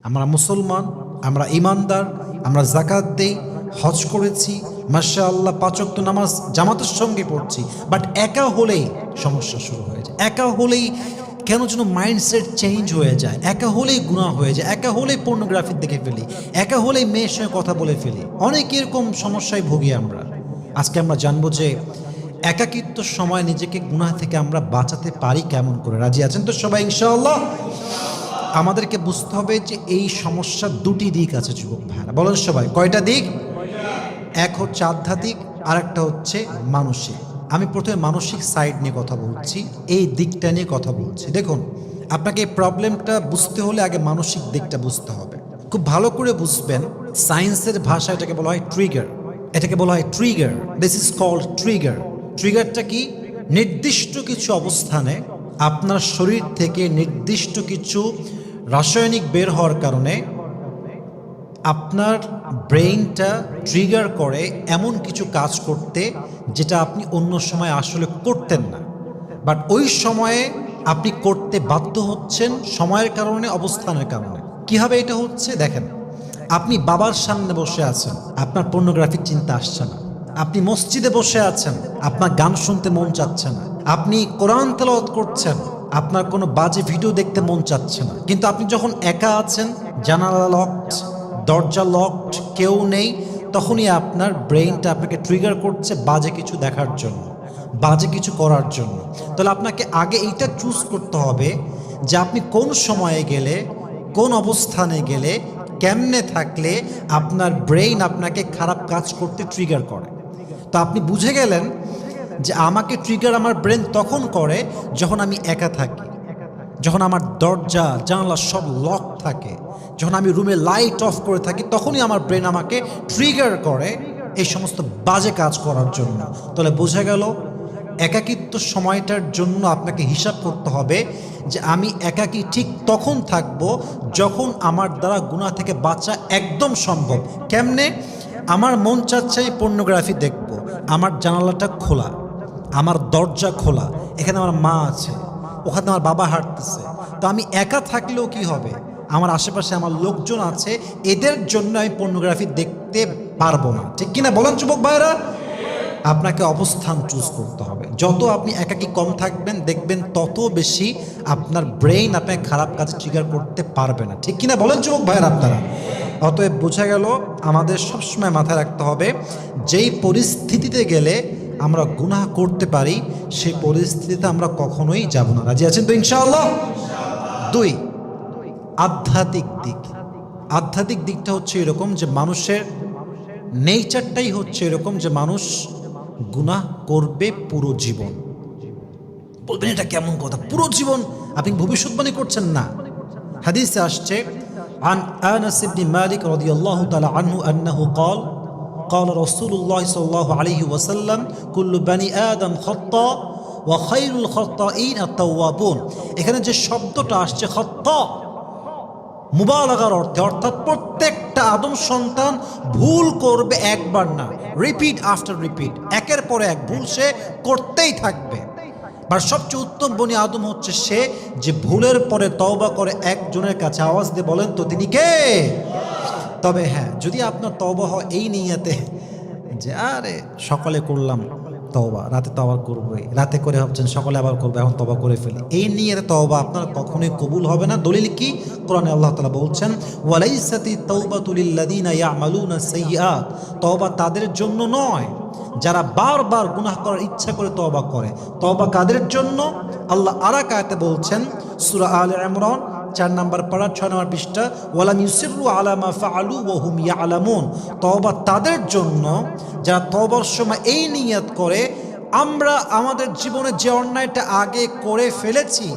আমরা মুসলমান, আমরা ইমানদার, আমরা জাকাত দেই, হজ করেছি, মাশাআল্লাহ ৫ ওয়াক্ত নামাজ জামাতের সঙ্গে পড়ছি, বাট একা হলেই সমস্যা শুরু হয়ে যায়। একা হলেই কেন যেন মাইন্ডসেট চেঞ্জ হয়ে যায়, একা হলেই গুনাহ হয়ে যায়, একা হলেই পর্নোগ্রাফি দেখে ফেলি, একা হলেই মেয়ের সঙ্গে কথা বলে ফেলি। অনেক এরকম সমস্যায় ভুগি আমরা। আজকে আমরা জানবো যে একাকিত্ব সময় নিজেকে গুনাহ থেকে আমরা বাঁচাতে পারি কেমন করে। রাজি আছেন তো সবাই ইনশাআল্লাহ? আমাদেরকে বুঝতে হবে যে এই সমস্যার দুটি দিক আছে যুবক ভাইরা। বলেন সবাই, কয়টা দিক? এক হচ্ছে আধ্যাত্মিক, আর একটা হচ্ছে মানসিক। আমি প্রথমে মানসিক সাইড নিয়ে কথা বলছি, এই দিকটা নিয়ে কথা বলছি। দেখুন, আপনাকে এই প্রবলেমটা বুঝতে হলে আগে মানসিক দিকটা বুঝতে হবে। খুব ভালো করে বুঝবেন, সায়েন্সের ভাষায় এটাকে বলা হয় ট্রিগার। এটাকে বলা হয় trigger. This is called trigger. ট্রিগারটা কি? নির্দিষ্ট কিছু অবস্থানে আপনার শরীর থেকে নির্দিষ্ট কিছু রাসায়নিক বের হওয়ার কারণে আপনার ব্রেইনটা ট্রিগার করে এমন কিছু কাজ করতে, যেটা আপনি অন্য সময় আসলে করতেন না, বাট ওই সময়ে আপনি করতে বাধ্য হচ্ছেন সময়ের কারণে, অবস্থানের কারণে। কীভাবে এটা হচ্ছে দেখেন, আপনি বাবার সামনে বসে আছেন, আপনার পর্নোগ্রাফিক চিন্তা আসছে না। আপনি মসজিদে বসে আছেন, আপনার গান শুনতে মন চাচ্ছে না। আপনি কোরআন তেলাওয়াত করছেন, আপনার কোনো বাজে ভিডিও দেখতে মন চাচ্ছে না। কিন্তু আপনি যখন একা আছেন, জানালা লকড, দরজা লকড, কেউ নেই, তখনই আপনার ব্রেইনটা আপনাকে ট্রিগার করছে বাজে কিছু দেখার জন্য, বাজে কিছু করার জন্য। তাহলে আপনাকে আগে এইটা চুজ করতে হবে যে আপনি কোন সময়ে গেলে, কোন অবস্থানে গেলে, কেমনে থাকলে আপনার ব্রেইন আপনাকে খারাপ কাজ করতে ট্রিগার করে। তো আপনি বুঝে গেলেন যে আমাকে ট্রিগার আমার ব্রেন তখন করে যখন আমি একা থাকি, যখন আমার দরজা জানলা সব লক থাকে, যখন আমি রুমে লাইট অফ করে থাকি, তখনই আমার ব্রেন আমাকে ট্রিগার করে এই সমস্ত বাজে কাজ করার জন্য। তাহলে বোঝা গেল একাকিত্ব সময়টার জন্য আপনাকে হিসাব করতে হবে যে আমি একাকী ঠিক তখন থাকবো যখন আমার দ্বারা গুনাহ থেকে বাঁচা একদম সম্ভব। কেমনে? আমার মন চাচ্ছে এই পর্নোগ্রাফি দেখবো, আমার জানালাটা খোলা, আমার দরজা খোলা, এখানে আমার মা আছে, ওখানে আমার বাবা হাঁটতেছে। তো আমি একা থাকলেও কি হবে, আমার আশেপাশে আমার লোকজন আছে, এদের জন্য আমি পর্নোগ্রাফি দেখতে পারবো না। ঠিক কিনা বলেন যুবক ভাইরা? আপনাকে অবস্থান চুজ করতে হবে। যত আপনি একাকী কম থাকবেন, দেখবেন তত বেশি আপনার ব্রেইন আপনাকে খারাপ কাজে ট্রিগার করতে পারবে না। ঠিক কিনা বলেন যুবক ভাইরা আপনারা? অতএব বোঝা গেল আমাদের সবসময় মাথায় রাখতে হবে, যেই পরিস্থিতিতে গেলে আমরা গুনাহ করতে পারি, সেই পরিস্থিতিতে আমরা কখনোই যাব না। রাজি আছেন তো ইনশাআল্লাহ? দুই, আধ্যাত্মিক দিক। আধ্যাত্মিক দিকটা হচ্ছে এরকম যে মানুষের নেচারটাই হচ্ছে এরকম যে মানুষ গুনাহ করবে পুরো জীবন। বলবেন এটা কেমন কথা, পুরো জীবন? আপনি ভবিষ্যৎবাণী করছেন না। হাদিসে আসছে عن أنس بن مالك رضي الله تعالى عنه أنه قال قال رسول الله صلى الله عليه وسلم كل بني آدم خطاء وخير الخطائين التوابون। এখানে যে শব্দটা আসছে খত্তা, মুবালাগার অর্থে, অর্থাৎ প্রত্যেকটা আদম সন্তান ভুল করবে, একবার না, রিপিট আফটার রিপিট, একের পর এক ভুল সে করতেই থাকবে। আর সবচেয়ে উত্তম বনি আদম হচ্ছে সে যে ভুলের পরে তওবা করে একজনের কাছে আওয়াজ দিয়ে বলেন তো তিনি কে? তবে হ্যাঁ, যদি আপনার তওবা হয় এই নিয়তে যে আরে সকালে করলাম তওবা, রাতে তো আবার করবোই, রাতে করে ভাবছেন সকালে আবার করবো, এখন তওবা করে ফেলি, এই নিয়তে তওবা আপনার কখনোই কবুল হবে না। দলিল কি? কোরআনে আল্লাহ তাআলা বলছেন ওয়ালাইসাতি তাওবাতু লিল্লাযিনা ইয়ামালুনা সাইয়্যাত। তওবা তাদের জন্য নয় যারা বারবার গুনাহ করার ইচ্ছা করে তওবা করে। তওবা কাদের জন্য? আল্লাহ আরেক আয়াতে বলছেন, সূরা আলে ইমরান 4 নম্বর পারা 6 নম্বর পৃষ্ঠা, ওয়ালাম ইউসিররু আলা মা ফাআলু ওয়া হুম ইয়ালামুন। তওবা তাদের জন্য যারা তওবার সময় এই নিয়ত করে, আমরা আমাদের জীবনে যে অন্যায়টা আগে করে ফেলেছি,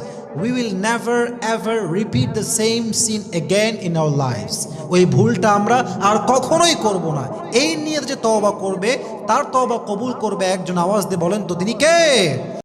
we will never ever repeat the same sin again in our lives, ওই ভুলটা আমরা আর কখনোই করব না। এই নিয়ে যে তওবা করবে, তার তওবা কবুল করবে একজন। আওয়াজ দিয়ে বলেন তো তিনি কে?